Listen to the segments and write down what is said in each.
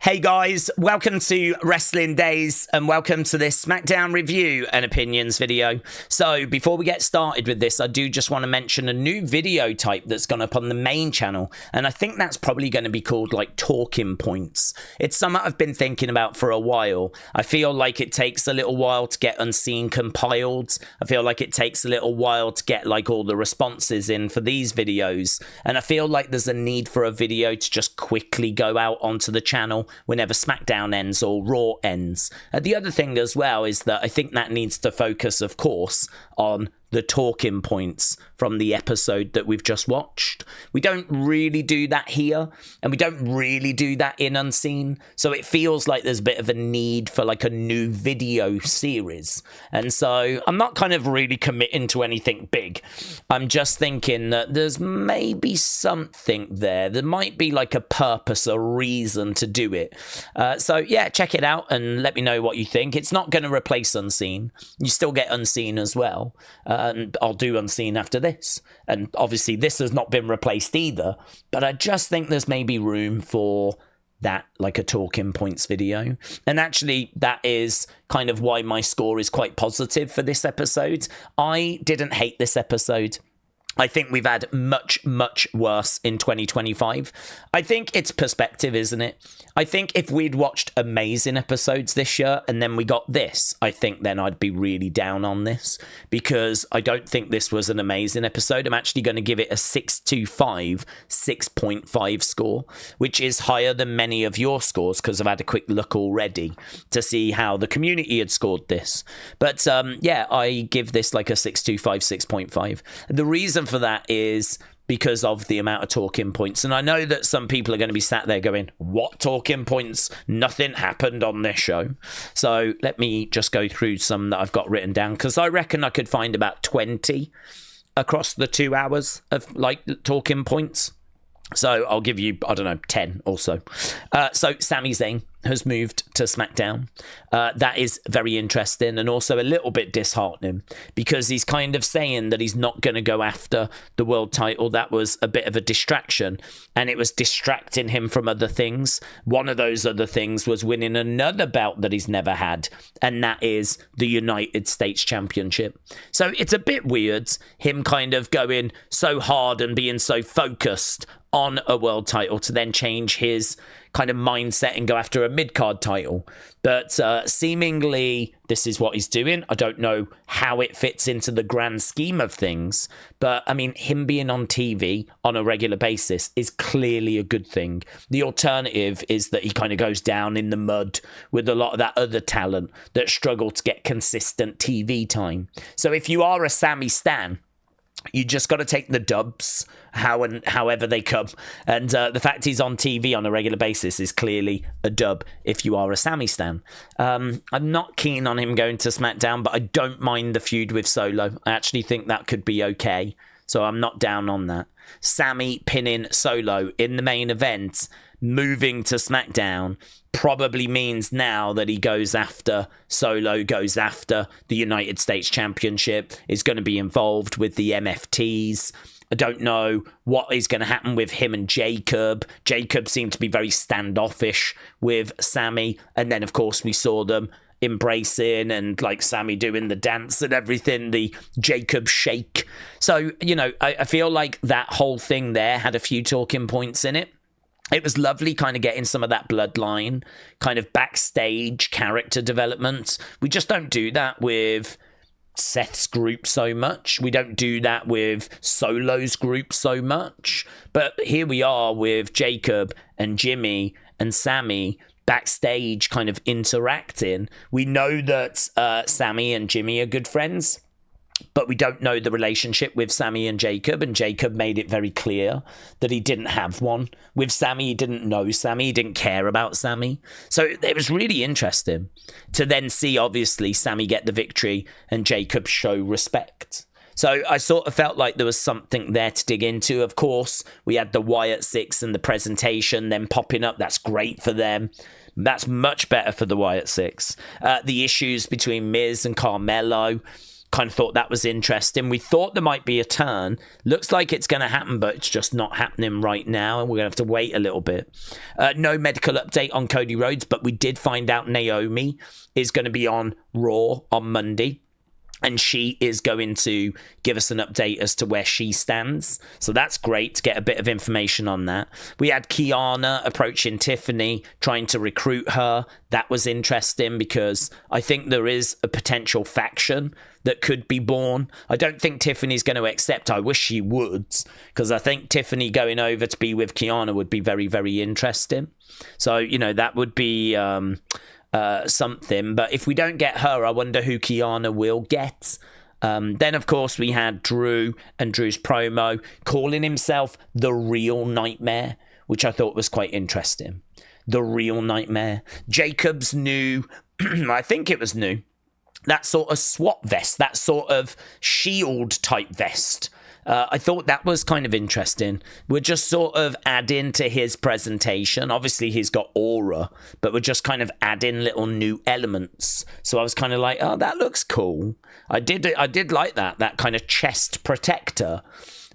Hey guys, welcome to Wrestling Daze and welcome to this Smackdown review and opinions video. So before we get started with this, I do just want to mention a new video type that's gone up on the main channel, and I think that's probably going to be called like talking points. It's something I've been thinking about for a while. I feel like it takes a little while to get Unseen compiled. I feel like it takes a little while to get like all the responses in for these videos, and I feel like there's a need for a video to just quickly go out onto the channel whenever Smackdown ends or Raw ends. The other thing as well is that I think that needs to focus, of course, on the talking points from the episode that we've just watched. We don't really do that here, and we don't really do that in Unseen, so it feels like there's a bit of a need for like a new video series. And so I'm not kind of really committing to anything big. I'm just thinking that there's maybe something there. There might be like a purpose, a reason to do it. So yeah, check it out and let me know what you think. It's not going to replace Unseen. You still get Unseen as well. And I'll do Unseen after this. And obviously this has not been replaced either, but I just think there's maybe room for that, like a talking points video. And actually that is kind of why my score is quite positive for this episode. I didn't hate this episode. I think we've had much, much worse in 2025. I think it's perspective, isn't it? I think if we'd watched amazing episodes this year and then we got this, I think then I'd be really down on this, because I don't think this was an amazing episode. I'm actually going to give it a 6.5 score, which is higher than many of your scores, because I've had a quick look already to see how the community had scored this. But yeah, I give this like a 6.5. The reason for that is because of the amount of talking points, and I know that some people are going to be sat there going, what talking points? Nothing happened on this show. So let me just go through some that I've got written down, because I reckon I could find about 20 across the 2 hours of like talking points. So I'll give you, I don't know, 10 or so. So Sami Zayn has moved to Smackdown. That is very interesting and also a little bit disheartening, because he's kind of saying that he's not going to go after the world title. That was a bit of a distraction, and it was distracting him from other things. One of those other things was winning another belt that he's never had, and that is the United States Championship. So it's a bit weird, him kind of going so hard and being so focused on a world title to then change his kind of mindset and go after a mid-card title. But seemingly this is what he's doing. I don't know how it fits into the grand scheme of things, but I mean, him being on TV on a regular basis is clearly a good thing. The alternative is that he kind of goes down in the mud with a lot of that other talent that struggle to get consistent TV time. So if you are a Sami stan, you just got to take the dubs however they come. And the fact he's on TV on a regular basis is clearly a dub if you are a Sami stan. I'm not keen on him going to SmackDown, but I don't mind the feud with Solo. I actually think that could be okay. So I'm not down on that. Sami pinning Solo in the main event, moving to SmackDown, probably means now that he goes after Solo, goes after the United States Championship, is going to be involved with the MFTs. I don't know what is going to happen with him and Jacob. Jacob seemed to be very standoffish with Sami, and then of course we saw them embracing and like Sami doing the dance and everything, the Jacob shake. So, you know, I feel like that whole thing there had a few talking points in it. It was lovely kind of getting some of that bloodline, kind of backstage character development. We just don't do that with Seth's group so much. We don't do that with Solo's group so much. But here we are with Jacob and Jimmy and Sami backstage kind of interacting. We know that Sami and Jimmy are good friends, but we don't know the relationship with Sami and Jacob made it very clear that he didn't have one. With Sami, he didn't know Sami, he didn't care about Sami. So it was really interesting to then see, obviously, Sami get the victory and Jacob show respect. So I sort of felt like there was something there to dig into. Of course, we had the Wyatt Six and the presentation, them popping up. That's great for them. That's much better for the Wyatt Six. The issues between Miz and Carmelo. kind of thought that was interesting. We thought there might be a turn. Looks like it's going to happen, but it's just not happening right now, and we're going to have to wait a little bit. No medical update on Cody Rhodes, but we did find out Naomi is going to be on Raw on Monday. And she is going to give us an update as to where she stands. So that's great to get a bit of information on that. We had Kiana approaching Tiffany, trying to recruit her. That was interesting because I think there is a potential faction that could be born. I don't think Tiffany's going to accept. I wish she would, because I think Tiffany going over to be with Kiana would be very, very interesting. So, you know, that would be... something, but if we don't get her, I wonder who Kiana will get. Then, of course, we had Drew and Drew's promo calling himself the Real Nightmare, which I thought was quite interesting. The Real Nightmare. Jacob's new, I think it was new, that sort of SWAT vest, that sort of shield type vest. I thought that was kind of interesting. We're just sort of adding to his presentation. Obviously, he's got aura, but we're just kind of adding little new elements. So I was kind of like, oh, that looks cool. I did like that kind of chest protector.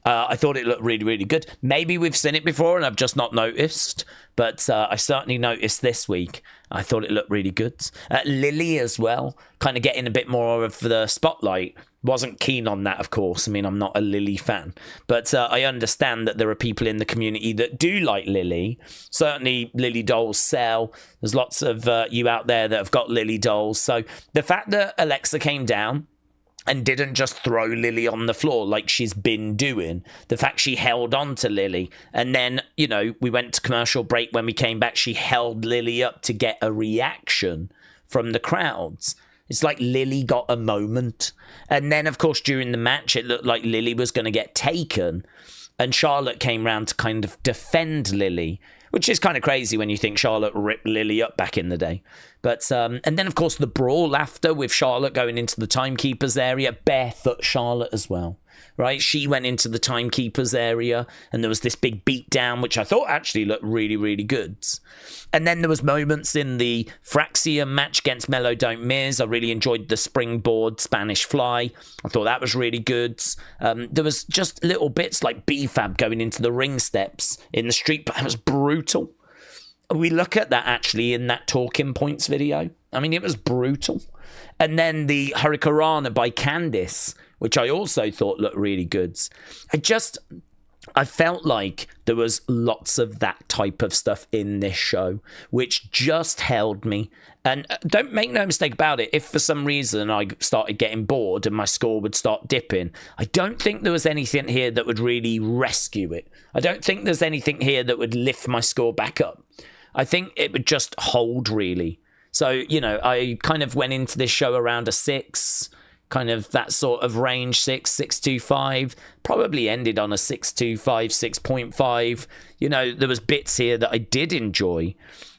I thought it looked really, really good. Maybe we've seen it before and I've just not noticed, but I certainly noticed this week. I thought it looked really good. Lily as well, kind of getting a bit more of the spotlight. Wasn't keen on that, of course. I mean, I'm not a Lily fan, but I understand that there are people in the community that do like Lily. Certainly, Lily dolls sell. There's lots of you out there that have got Lily dolls. So the fact that Alexa came down and didn't just throw Lily on the floor like she's been doing, the fact she held on to Lily, and then, you know, we went to commercial break. When we came back, she held Lily up to get a reaction from the crowds. It's like Lily got a moment. And then, of course, during the match, it looked like Lily was going to get taken. And Charlotte came round to kind of defend Lily, which is kind of crazy when you think Charlotte ripped Lily up back in the day. But, and then, of course, the brawl after with Charlotte going into the timekeeper's area, barefoot Charlotte as well. Right, she went into the timekeeper's area and there was this big beatdown, which I thought actually looked really, really good. And then there was moments in the Fraxiom match against Melo Don't Miz. I really enjoyed the springboard Spanish fly. I thought that was really good. There was just little bits like B-Fab going into the ring steps in the street, but that was brutal. We look at that actually in that Talking Points video. I mean, it was brutal. And then the Hurricanrana by Candice, which I also thought looked really good. I felt like there was lots of that type of stuff in this show, which just held me. And don't make no mistake about it, if for some reason I started getting bored and my score would start dipping, I don't think there was anything here that would really rescue it. I don't think there's anything here that would lift my score back up. I think it would just hold, really. So, you know, I kind of went into this show around a 6, kind of that sort of range, 6.25, probably ended on a 6.25, 6.5. You know, there was bits here that I did enjoy.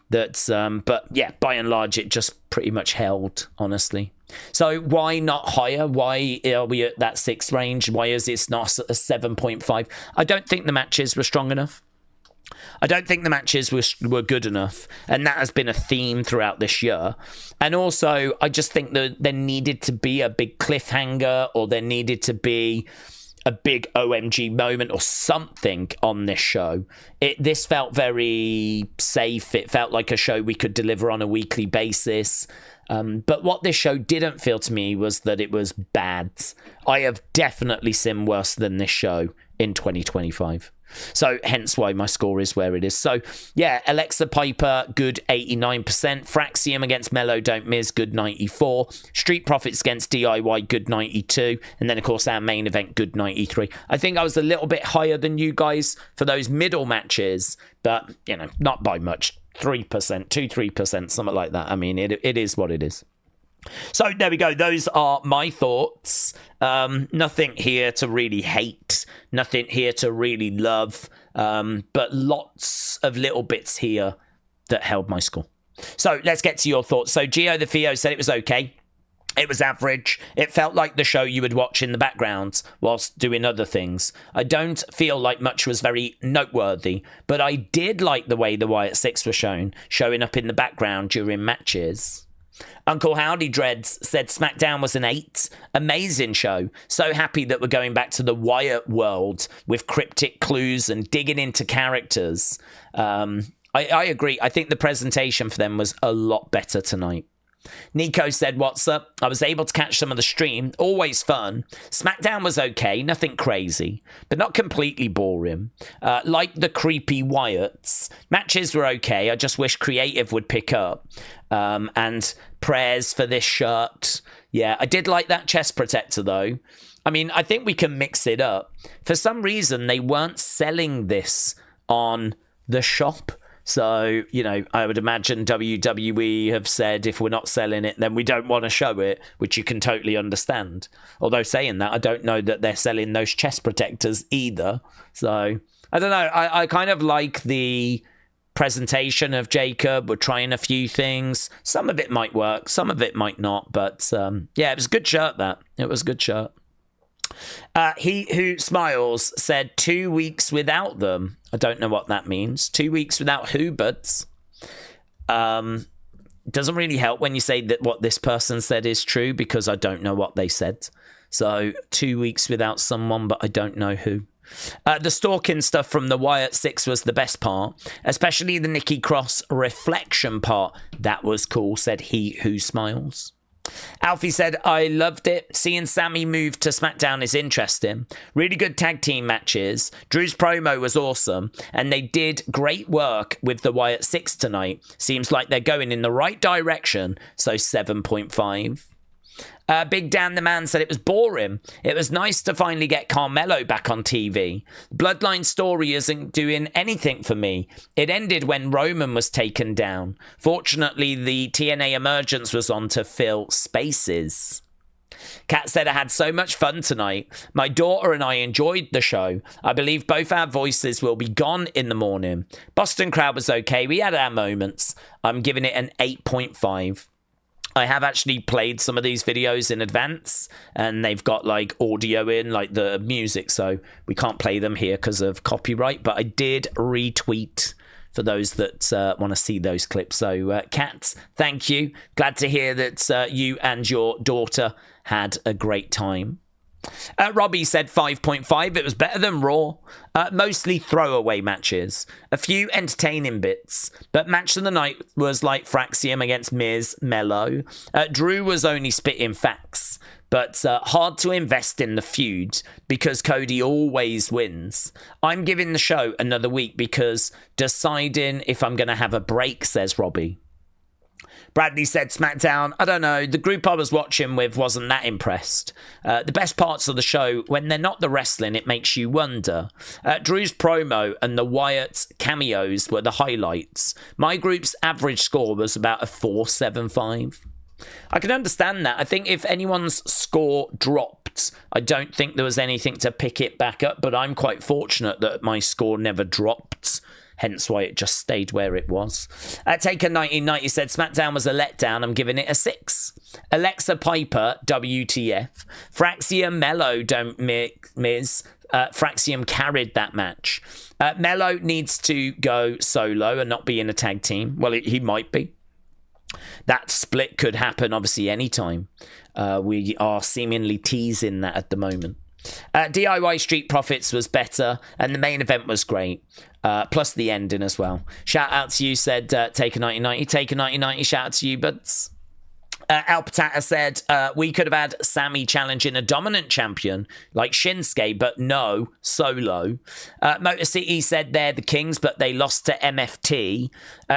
But yeah, by and large, it just pretty much held, honestly. So why not higher? Why are we at that 6 range? Why is it not a 7.5? I don't think the matches were strong enough. I don't think the matches were good enough, and that has been a theme throughout this year. And also, I just think that there needed to be a big cliffhanger, or there needed to be a big OMG moment or something on this show. This felt very safe. It felt like a show we could deliver on a weekly basis. But what this show didn't feel to me was that it was bad. I have definitely seen worse than this show in 2025. So hence why my score is where it is. So yeah, Alexa Piper, good 89%. Fraxiom against Melo Don't Miz, good 94. Street Profits against DIY, good 92. And then of course our main event, good 93. I think I was a little bit higher than you guys for those middle matches, but you know, not by much. 3%, 2-3%, something like that. I mean, it is what it is. So there we go. Those are my thoughts. Nothing here to really hate. Nothing here to really love. But lots of little bits here that held my score. So let's get to your thoughts. So Gio the Theo said it was okay. It was average. It felt like the show you would watch in the background whilst doing other things. I don't feel like much was very noteworthy, but I did like the way the Wyatt Six were showing up in the background during matches. Uncle Howdy Dreads said Smackdown was an 8. Amazing show. So happy that we're going back to the Wyatt world with cryptic clues and digging into characters. I agree. I think the presentation for them was a lot better tonight. Nico said, what's up? I was able to catch some of the stream. Always fun. Smackdown was okay. Nothing crazy, but not completely boring. Like the creepy Wyatts. Matches were okay. I just wish creative would pick up. And prayers for this shirt. Yeah, I did like that chest protector, though. I mean, I think we can mix it up. For some reason, they weren't selling this on the shop. So, you know, I would imagine WWE have said if we're not selling it, then we don't want to show it, which you can totally understand. Although saying that, I don't know that they're selling those chest protectors either. So, I don't know. I kind of like the presentation of Jacob. We're trying a few things. Some of it might work. Some of it might not. But, yeah, it was a good shirt, that. It was a good shirt. He Who Smiles said 2 weeks without them. I don't know what that means. 2 weeks without who, but doesn't really help when you say that what this person said is true, because I don't know what they said. So 2 weeks without someone, but I don't know who. The stalking stuff from the Wyatt 6 was the best part, especially the Nikki Cross reflection part. That was cool, said He Who Smiles. Alfie said, I loved it. Seeing Sami move to SmackDown is interesting. Really good tag team matches. Drew's promo was awesome, and they did great work with the Wyatt 6 tonight. Seems like they're going in the right direction, so 7.5. Big Dan the Man said it was boring. It was nice to finally get Carmelo back on TV. Bloodline story isn't doing anything for me. It ended when Roman was taken down. Fortunately, the TNA emergence was on to fill spaces. Kat said, I had so much fun tonight. My daughter and I enjoyed the show. I believe both our voices will be gone in the morning. Boston crowd was okay. We had our moments. I'm giving it an 8.5. I have actually played some of these videos in advance, and they've got like audio in, like the music, so we can't play them here because of copyright, but I did retweet for those that want to see those clips. So Kat, thank you. Glad to hear that you and your daughter had a great time. Robbie said 5.5. It was better than Raw. Mostly throwaway matches. A few entertaining bits. But match of the night was like Fraxiom against Miz, Melo. Drew was only spitting facts. But hard to invest in the feud because Cody always wins. I'm giving the show another week because deciding if I'm going to have a break, says Robbie. Bradley said SmackDown, I don't know, the group I was watching with wasn't that impressed. The best parts of the show, when they're not the wrestling, it makes you wonder. Drew's promo and the Wyatt cameos were the highlights. My group's average score was about a 4.75. I can understand that. I think if anyone's score dropped, I don't think there was anything to pick it back up, but I'm quite fortunate that my score never dropped. Hence why it just stayed where it was. Taker 1990 said, SmackDown was a letdown. I'm giving it a 6. Alexa Piper, WTF. Fraxiom, Melo, don't miss. Fraxiom carried that match. Melo needs to go solo and not be in a tag team. Well, he might be. That split could happen, obviously, anytime. We are seemingly teasing that at the moment. DIY Street Profits was better, and the main event was great. Plus the ending as well. Shout out to you, said Taker 1990. Taker 1990, shout out to you, but Al Patata said, we could have had Sami challenging a dominant champion like Shinsuke, but no, solo. Motor City said they're the Kings, but they lost to MFT.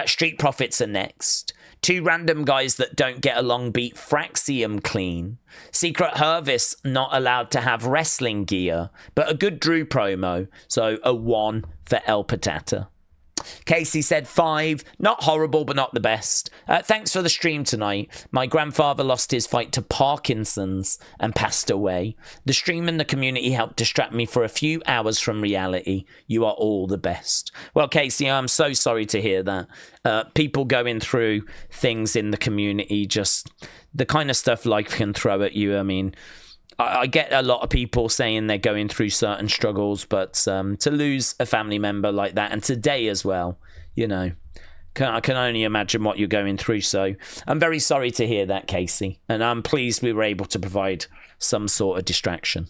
Street Profits are next. Two random guys that don't get along beat Fraxiom clean. Secret Harvest not allowed to have wrestling gear, but a good Drew promo, so a 1 for El Patata. Casey said 5. Not horrible, but not the best. Thanks for the stream tonight. My grandfather lost his fight to Parkinson's and passed away. The stream and the community helped distract me for a few hours from reality. You are all the best. Well, Casey, I'm so sorry to hear that. People going through things in the community, just the kind of stuff life can throw at you. I mean, I get a lot of people saying they're going through certain struggles, but to lose a family member like that, and today as well, you know, I can only imagine what you're going through. So I'm very sorry to hear that, Casey. And I'm pleased we were able to provide some sort of distraction.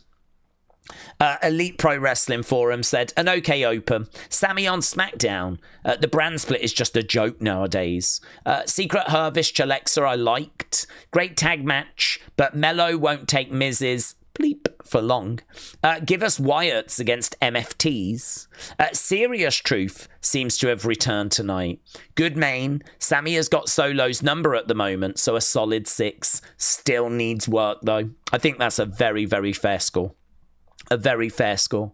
Elite Pro Wrestling Forum said, an okay open. Sami on SmackDown. The brand split is just a joke nowadays. Secret Harvest Alexa I liked. Great tag match, but Melo won't take Miz's bleep for long. Give us Wyatts against MFTs. Serious Truth seems to have returned tonight. Good main. Sami has got Solo's number at the moment, so a solid 6. Still needs work, though. I think that's a very, very fair score. A very fair score.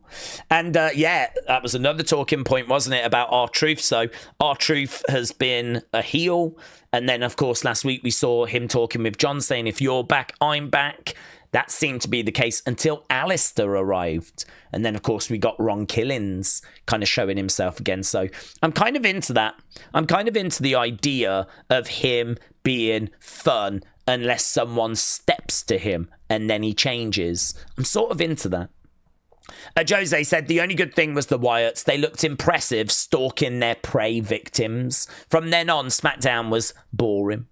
And yeah, that was another talking point, wasn't it, about R-Truth. So R-Truth has been a heel. And then, of course, last week we saw him talking with John saying, if you're back, I'm back. That seemed to be the case until Alistair arrived. And then, of course, we got Ron Killings kind of showing himself again. So I'm kind of into that. I'm kind of into the idea of him being fun unless someone steps to him and then he changes. I'm sort of into that. Jose said the only good thing was the Wyatts. They looked impressive stalking their prey victims. From then on, SmackDown was boring.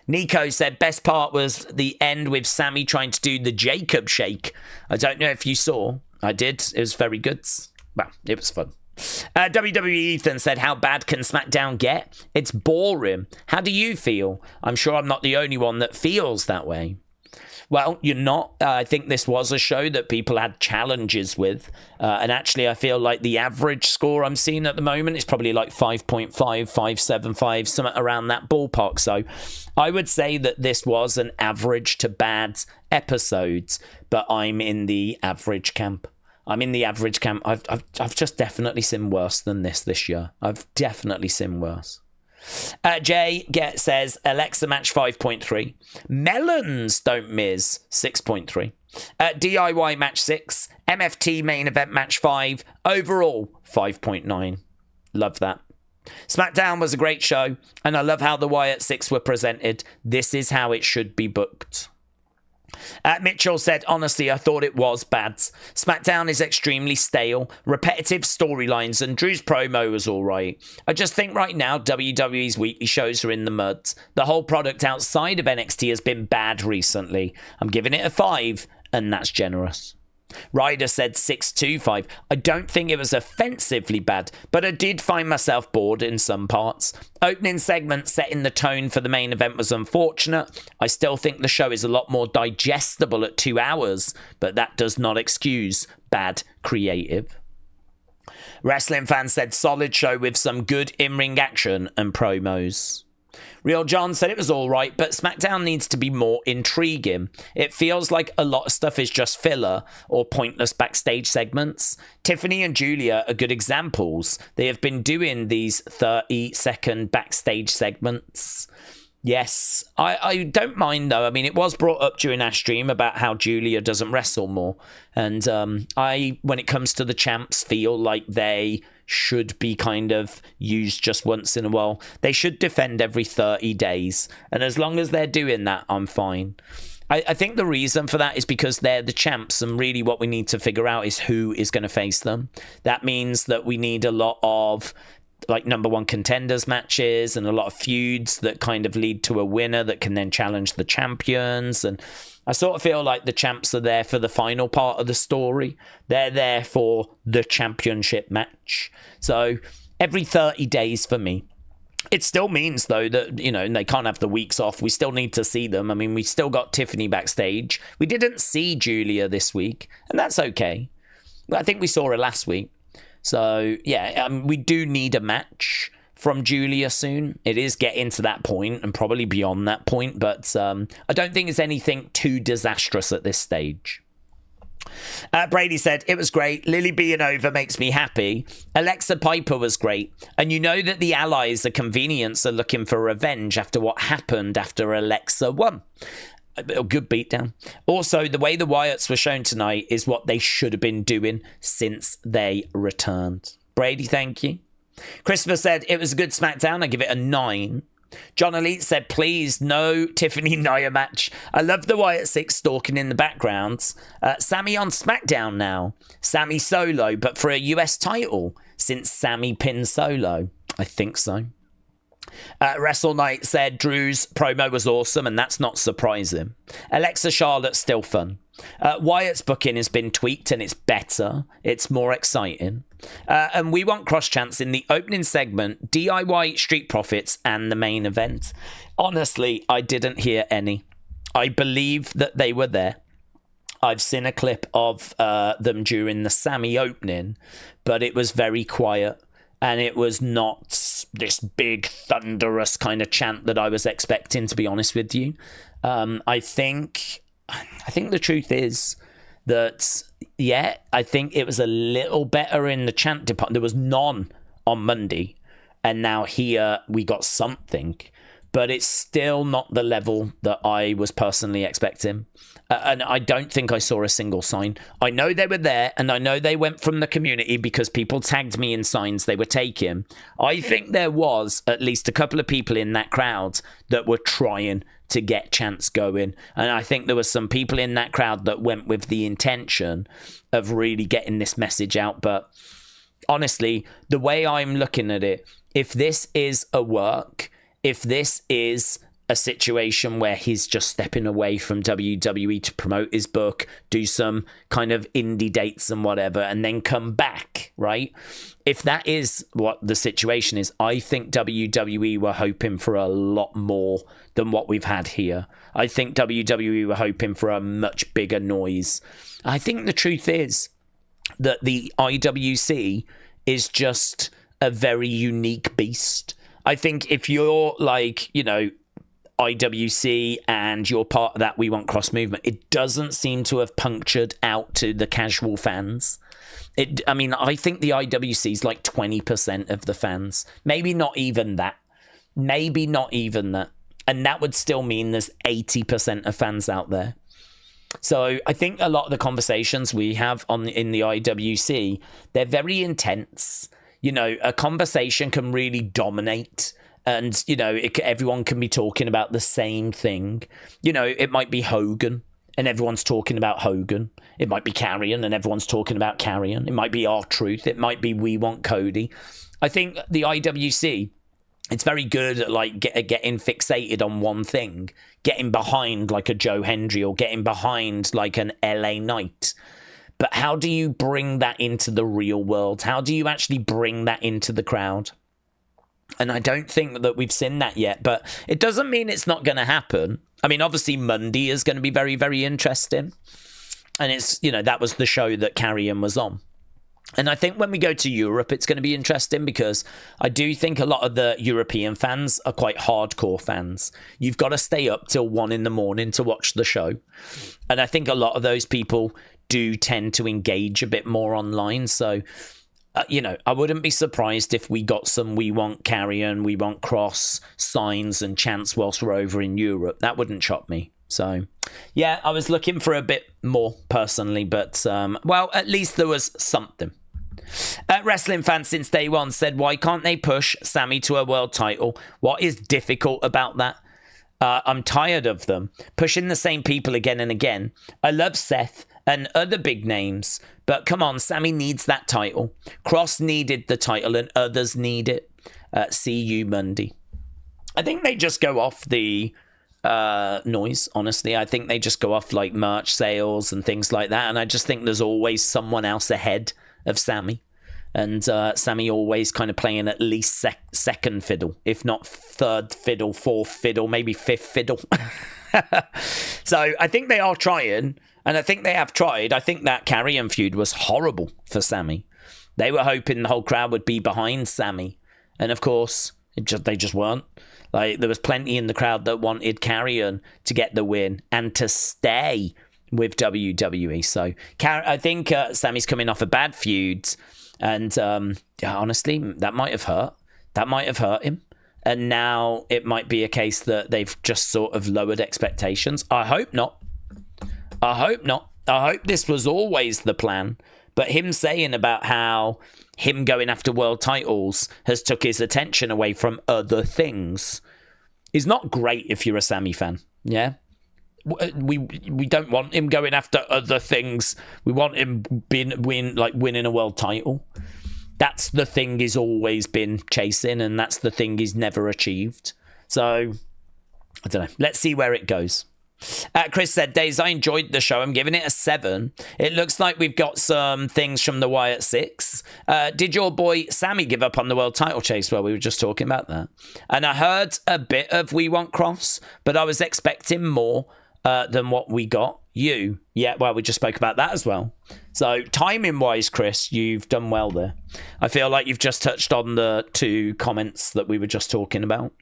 Nico said best part was the end with Sami trying to do the Jacob shake. I don't know if you saw. I did. It was very good. Well, it was fun. WWE Ethan said, how bad can SmackDown get? It's boring. How do you feel? I'm sure I'm not the only one that feels that way. Well, you're not. I think this was a show that people had challenges with. And actually, I feel like the average score I'm seeing at the moment is probably like 5.5, 5.75, something around that ballpark. So I would say that this was an average to bad episode, but I'm in the average camp. I'm in the average camp. I've just definitely seen worse than this year. I've definitely seen worse. Jay says Alexa match 5.3. Melons don't miss 6.3. DIY match 6. MFT main event match 5. Overall 5.9. Love that. SmackDown was a great show, and I love how the Wyatt 6 were presented. This is how it should be booked. Mitchell said, honestly, I thought it was bad. SmackDown is extremely stale, repetitive storylines, and Drew's promo was alright. I just think right now WWE's weekly shows are in the mud. The whole product outside of NXT has been bad recently. I'm giving it a 5, and that's generous. Ryder said 6.25. I don't think it was offensively bad, but I did find myself bored in some parts. Opening segment setting the tone for the main event was unfortunate. I still think the show is a lot more digestible at 2 hours, but that does not excuse bad creative. Wrestling fans said solid show with some good in-ring action and promos. Real John said it was alright, but SmackDown needs to be more intriguing. It feels like a lot of stuff is just filler or pointless backstage segments. Tiffany and Julia are good examples. They have been doing these 30-second backstage segments. Yes, I don't mind though. I mean, it was brought up during our stream about how Julia doesn't wrestle more. And when it comes to the champs, feel like they should be kind of used just once in a while. They should defend every 30 days. And as long as they're doing that, I'm fine. I think the reason for that is because they're the champs, and really what we need to figure out is who is going to face them. That means that we need a lot of like number one contenders matches and a lot of feuds that kind of lead to a winner that can then challenge the champions. And I sort of feel like the champs are there for the final part of the story. They're there for the championship match. So every 30 days for me. It still means, though, that, you know, they can't have the weeks off. We still need to see them. I mean, we still got Tiffany backstage. We didn't see Julia this week, and that's okay. I think we saw her last week. So, yeah, we do need a match from Julia soon. It is getting to that point and probably beyond that point, but I don't think it's anything too disastrous at this stage. Brady said, it was great. Lily being over makes me happy. Alexa Piper was great. And you know that the allies of convenience are looking for revenge after what happened after Alexa won. A good beatdown. Also, the way the Wyatts were shown tonight is what they should have been doing since they returned. Brady, thank you. Christopher said, it was a good SmackDown. I give it a 9. John Elite said, please, no Tiffany Nia match. I love the Wyatt 6 stalking in the background. Sami on SmackDown now. Sami solo, but for a US title since Sami pinned Solo. I think so. Wrestle Knight said Drew's promo was awesome, and that's not surprising. Alexa Charlotte's still fun. Wyatt's booking has been tweaked, and it's better. It's more exciting. And we want cross chants in the opening segment, DIY Street Profits, and the main event. Honestly, I didn't hear any. I believe that they were there. I've seen a clip of them during the Sami opening, but it was very quiet. And it was not this big, thunderous kind of chant that I was expecting, to be honest with you. I think the truth is that, yeah, I think it was a little better in the chant department. There was none on Monday, and now here we got something. But it's still not the level that I was personally expecting. And I don't think I saw a single sign. I know they were there, and I know they went from the community because people tagged me in signs they were taking. I think there was at least a couple of people in that crowd that were trying to get chants going. And I think there were some people in that crowd that went with the intention of really getting this message out. But honestly, the way I'm looking at it, if this is a work, if this is a situation where he's just stepping away from WWE to promote his book, do some kind of indie dates and whatever, and then come back, right? If that is what the situation is, I think WWE were hoping for a lot more than what we've had here. I think WWE were hoping for a much bigger noise. I think the truth is that the IWC is just a very unique beast. I think if you're like, you know, IWC and you're part of that We Want Cross movement, it doesn't seem to have punctured out to the casual fans. I think the IWC is like 20% of the fans. Maybe not even that. And that would still mean there's 80% of fans out there. So I think a lot of the conversations we have in the IWC, they're very intense. You know, a conversation can really dominate, and, you know, everyone can be talking about the same thing. You know, it might be Hogan and everyone's talking about Hogan. It might be Carrion and everyone's talking about Carrion. It might be R-Truth. It might be We Want Cody. I think the IWC, it's very good at like getting fixated on one thing, getting behind like a Joe Hendry or getting behind like an LA Knight. But how do you bring that into the real world? How do you actually bring that into the crowd? And I don't think that we've seen that yet, but it doesn't mean it's not going to happen. I mean, obviously Monday is going to be very, very interesting. And it's, you know, that was the show that Carrion was on. And I think when we go to Europe, it's going to be interesting because I do think a lot of the European fans are quite hardcore fans. You've got to stay up till 1 a.m. to watch the show. And I think a lot of those people do tend to engage a bit more online. So, you know, I wouldn't be surprised if we got some We Want Carrion, We Want Cross signs and chants whilst we're over in Europe. That wouldn't shock me. So, yeah, I was looking for a bit more personally, but, well, at least there was something. Wrestling fans since day one said, why can't they push Sami to a world title? What is difficult about that? I'm tired of them pushing the same people again and again. I love Seth and other big names, but come on, Sami needs that title. Cross needed the title and others need it. See you Monday. I think they just go off the noise, honestly. I think they just go off like merch sales and things like that, and I just think there's always someone else ahead of Sami, and Sami always kind of playing at least second fiddle, if not third fiddle, fourth fiddle, maybe fifth fiddle. So I think they are trying, and I think they have tried. I think that Carrion feud was horrible for Sami. They were hoping the whole crowd would be behind Sami, and of course they just weren't. Like, there was plenty in the crowd that wanted Carrion to get the win and to stay with WWE. So I think Sami's coming off a bad feud, and honestly, that might have hurt. That might have hurt him. And now it might be a case that they've just sort of lowered expectations. I hope not. I hope this was always the plan. But him saying about how him going after world titles has took his attention away from other things is not great if you're a Sami fan. Yeah. We don't want him going after other things. We want him winning a world title. that's the thing he's always been chasing, and that's the thing he's never achieved. So, I don't know. Let's see where it goes. Chris said, Daze, I enjoyed the show. I'm giving it a 7. It looks like we've got some things from the Wyatt 6. Did your boy Sami give up on the world title chase? Well, we were just talking about that. And I heard a bit of We Want Cross, but I was expecting more than what we got. Yeah, well, we just spoke about that as well. So timing-wise, Chris, you've done well there. I feel like you've just touched on the 2 comments that we were just talking about.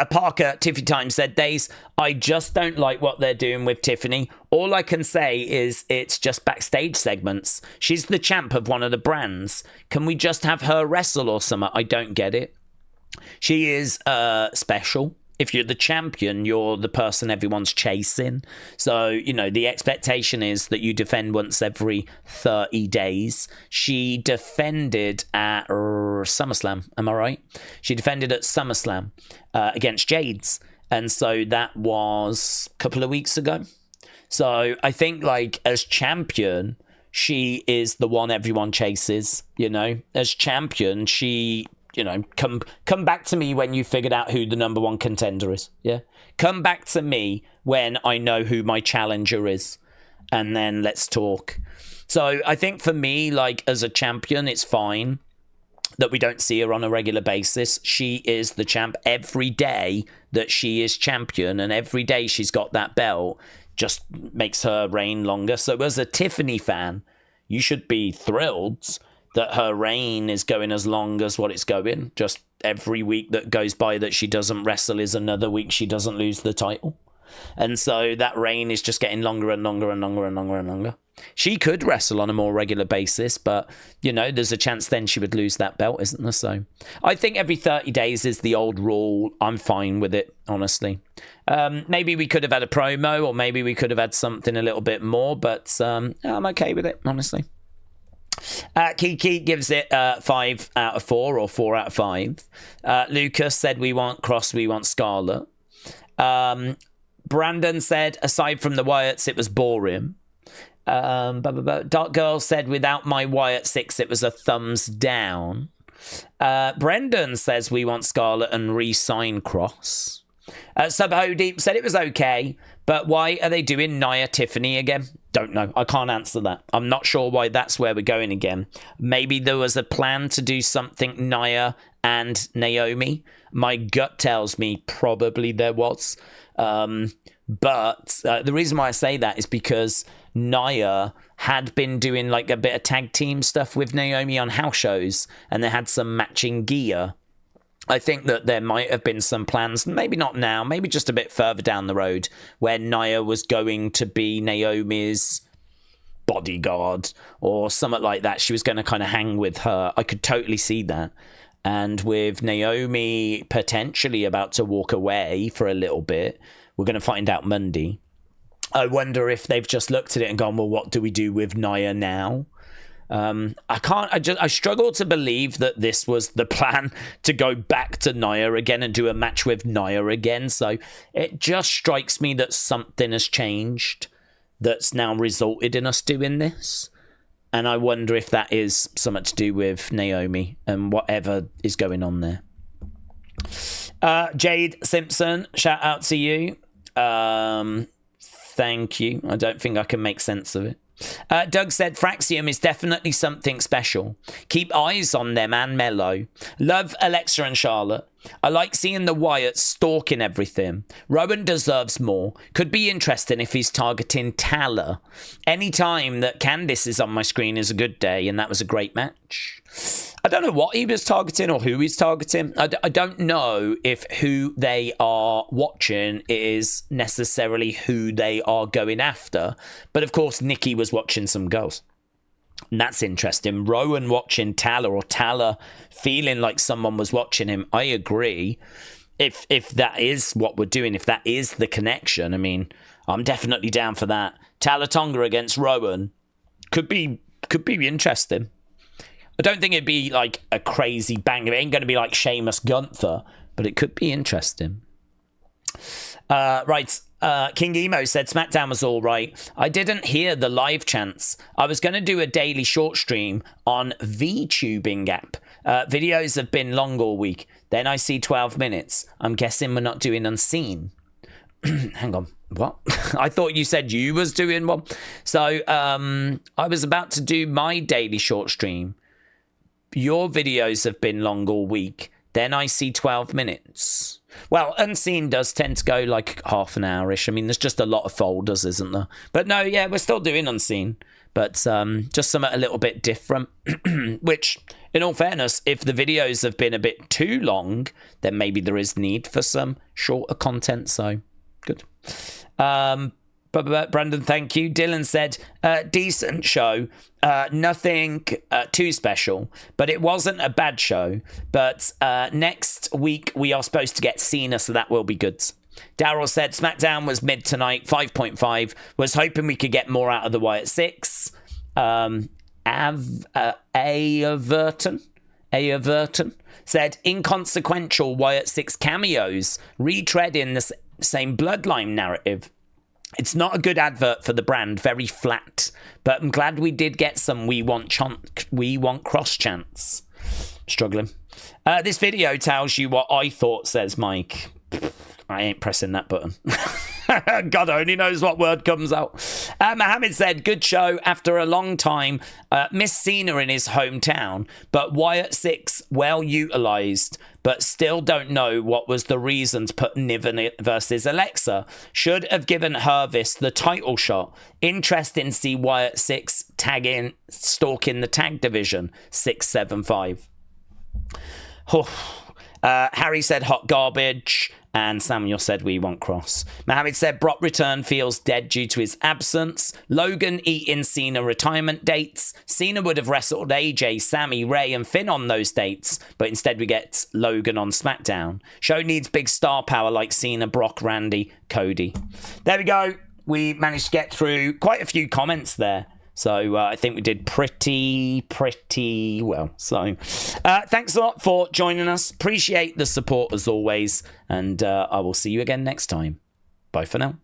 Parker, Tiffy Time said, Daze, I just don't like what they're doing with Tiffany. All I can say is it's just backstage segments. She's the champ of one of the brands. Can we just have her wrestle or something? I don't get it. She is special. If you're the champion, you're the person everyone's chasing. So, you know, the expectation is that you defend once every 30 days. She defended at SummerSlam, am I right? She defended at SummerSlam against Jades. And so that was a couple of weeks ago. So I think, like, as champion, she is the one everyone chases, you know? As champion, she... You know, come back to me when you figured out who the number 1 contender is. Yeah, come back to me when I know who my challenger is, and then let's talk. So I think for me, like, as a champion, it's fine that we don't see her on a regular basis. She is the champ every day that she is champion, and every day she's got that belt just makes her reign longer. So as a Tiffany fan, you should be thrilled that her reign is going as long as what it's going. Just every week that goes by that she doesn't wrestle is another week she doesn't lose the title. And so that reign is just getting longer and longer and longer and longer and longer. She could wrestle on a more regular basis, but, you know, there's a chance then she would lose that belt, isn't there? So I think every 30 days is the old rule. I'm fine with it, honestly. Maybe we could have had a promo, or maybe we could have had something a little bit more, but I'm okay with it, honestly. Kiki gives it 5 out of 4 or 4 out of 5. Lucas said, we want Cross, we want Scarlet. Brandon said, aside from the Wyatts, it was boring. Dark Girl said, without my Wyatt 6, it was a thumbs down. Brendan says, we want Scarlet and re-sign Cross. Subho Deep said it was okay, but why are they doing Nia Tiffany again? Don't know. I can't answer that. I'm not sure why that's where we're going again. Maybe there was a plan to do something Nia and Naomi. My gut tells me probably there was. But the reason why I say that is because Nia had been doing like a bit of tag team stuff with Naomi on house shows, and they had some matching gear. I think that there might have been some plans, maybe not now, maybe just a bit further down the road, where Nia was going to be Naomi's bodyguard or something like that. She was going to kind of hang with her. I could totally see that. And with Naomi potentially about to walk away for a little bit, we're going to find out Monday. I wonder if they've just looked at it and gone, well, what do we do with Nia now? I struggle to believe that this was the plan, to go back to Nia again and do a match with Nia again. So it just strikes me that something has changed that's now resulted in us doing this. And I wonder if that is something to do with Naomi and whatever is going on there. Jade Simpson, shout out to you. Thank you. I don't think I can make sense of it. Doug said, Fraxiom is definitely something special. Keep eyes on them and Melo. Love Alexa and Charlotte. I like seeing the Wyatts stalking everything. Rowan deserves more. Could be interesting if he's targeting Tala. Any time that Candice is on my screen is a good day, and that was a great match. I don't know what he was targeting or who he's targeting. I don't know if who they are watching is necessarily who they are going after. But of course, Nikki was watching some girls. And that's interesting. Rowan watching Tala, or Tala feeling like someone was watching him. I agree. If that is what we're doing, if that is the connection, I mean, I'm definitely down for that. Tala Tonga against Rowan could be interesting. I don't think it'd be like a crazy bang. It ain't going to be like Sheamus Gunther, but it could be interesting. Right. King Emo said SmackDown was all right. I didn't hear the live chants. I was going to do a daily short stream on VTubing app. Videos have been long all week. Then I see 12 minutes. I'm guessing we're not doing unseen. Hang on. What? I thought you said you was doing one. So I was about to do my daily short stream. Your videos have been long all week. Then I see 12 minutes. Well, unseen does tend to go like half an hour-ish. I mean, there's just a lot of folders, isn't there? But no, yeah, we're still doing unseen. But just something a little bit different. Which, in all fairness, if the videos have been a bit too long, then maybe there is need for some shorter content. So, good. But Brandon, thank you. Dylan said, decent show. Nothing too special, but it wasn't a bad show. But next week, we are supposed to get Cena, so that will be good. Daryl said, SmackDown was mid tonight, 5.5. Was hoping we could get more out of the Wyatt 6. Averton said, inconsequential Wyatt 6 cameos, retreading the same bloodline narrative. It's not a good advert for the brand, very flat. But I'm glad we did get some we want cross chants. Struggling. This video tells you what I thought, says Mike. I ain't pressing that button. God only knows what word comes out. Mohammed said, good show after a long time. Miss Cena in his hometown, but Wyatt 6 well utilised, but still don't know what was the reason to put Nven versus Alexa. Should have given Hervis the title shot. Interesting to see Wyatt 6 stalking the tag division. 675. Harry said hot garbage. And Samuel said we want cross. Mohammed said Brock return feels dead due to his absence. Logan eating Cena retirement dates. Cena would have wrestled AJ, Sami, Ray and Finn on those dates, but instead we get Logan on SmackDown. Show needs big star power like Cena, Brock, Randy, Cody. There we go. We managed to get through quite a few comments there. So I think we did pretty well. So thanks a lot for joining us. Appreciate the support as always. And I will see you again next time. Bye for now.